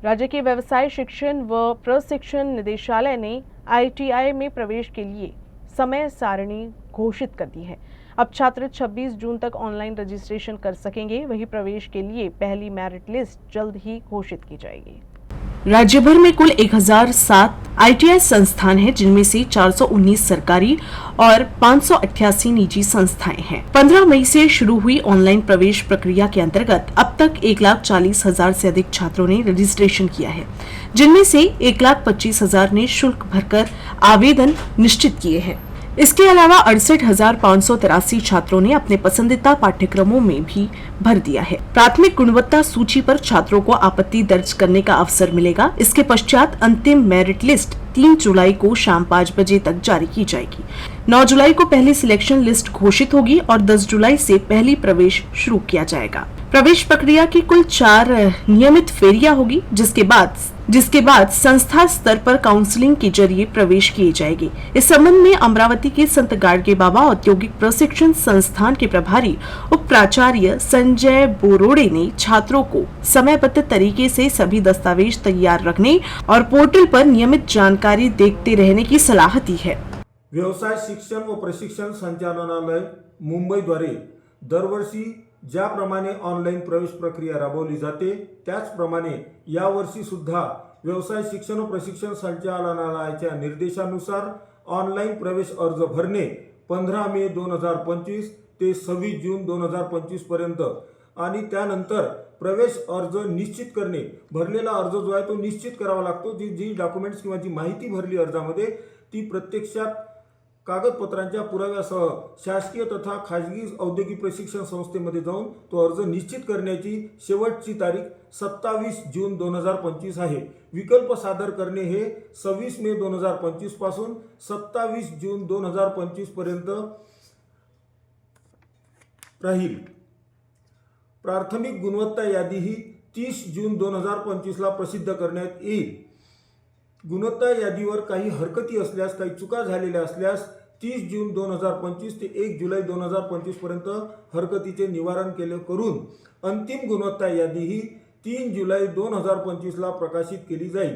राज्य के व्यवसाय शिक्षण व प्रशिक्षण निदेशालय ने आईटीआई में प्रवेश के लिए समय सारणी घोषित कर दी है। अब छात्र 26 जून तक ऑनलाइन रजिस्ट्रेशन कर सकेंगे। वहीं प्रवेश के लिए पहली मेरिट लिस्ट जल्द ही घोषित की जाएगी। राज्य भर में कुल 1007 आईटीआई संस्थान हैं, जिनमें से 419 सरकारी और 588 निजी संस्थाएं हैं। 15 मई से शुरू हुई ऑनलाइन प्रवेश प्रक्रिया के अंतर्गत अब तक 1,40,000 से अधिक छात्रों ने रजिस्ट्रेशन किया है, जिनमें से 1,25,000 ने शुल्क भरकर आवेदन निश्चित किए हैं। इसके अलावा 68,583 छात्रों ने अपने पसंदीदा पाठ्यक्रमों में भी भर दिया है। प्राथमिक गुणवत्ता सूची पर छात्रों को आपत्ति दर्ज करने का अवसर मिलेगा। इसके पश्चात अंतिम मेरिट लिस्ट 3 जुलाई को शाम 5 बजे तक जारी की जाएगी। 9 जुलाई को पहली सिलेक्शन लिस्ट घोषित होगी और 10 जुलाई से पहली प्रवेश शुरू किया जाएगा। प्रवेश प्रक्रिया की कुल 4 नियमित फेरियां होगी, जिसके बाद संस्था स्तर पर काउंसलिंग के जरिए प्रवेश किए जाएंगे। इस संबंध में अमरावती के संत गाडगे बाबा औद्योगिक प्रशिक्षण संस्थान के प्रभारी उप प्राचार्य संजय बोरोड़े ने छात्रों को समयबद्ध तरीके से सभी दस्तावेज तैयार रखने और पोर्टल पर नियमित जानकारी देखते रहने की सलाह दी है। व्यवसाय शिक्षण व प्रशिक्षण संचालनालय मुंबई द्वारे दरवर्षी ज्याप्रमाणे ऑनलाईन प्रवेश प्रक्रिया राबवली जाते, त्याचप्रमाणे यावर्षी सुद्धा व्यवसाय शिक्षण व प्रशिक्षण संचालनालयाच्या निर्देशानुसार ऑनलाईन प्रवेश अर्ज भरणे 15 मे 2025 ते 26 जून 2025 पर्यंत आणि त्यानंतर प्रवेश अर्ज निश्चित करणे। भरलेला अर्ज जो आहे तो निश्चित करावा लागतो। जी डॉक्युमेंट्स किंवा जी माहिती भरली अर्जामध्ये ती प्रत्यक्षात कागदपत्रांच्या पुराव्यासह शासकीय तथा खाजगी औद्योगिक प्रशिक्षण संस्थेमध्ये जाऊन तो अर्ज निश्चित करण्याची शेवटची तारीख 27 जून 2025 आहे। विकल्प सादर करणे हे 26 मे 2025 पासून 27 जून 2025 पर्यंत राहील। प्राथमिक गुणवत्ता यादी ही 30 जून 2025 ला प्रसिद्ध करण्यात येईल। गुणवत्ता यादीवर काही हरकती असल्यास, काही चुका झालेल्या असल्यास 30 जून 2025 ते 1 जुलै 2025 पर्यंत हरकतीचे निवारण करून अंतिम गुणवत्ता यादी ही 3 जुलै 2025 ला प्रकाशित केली जाईल।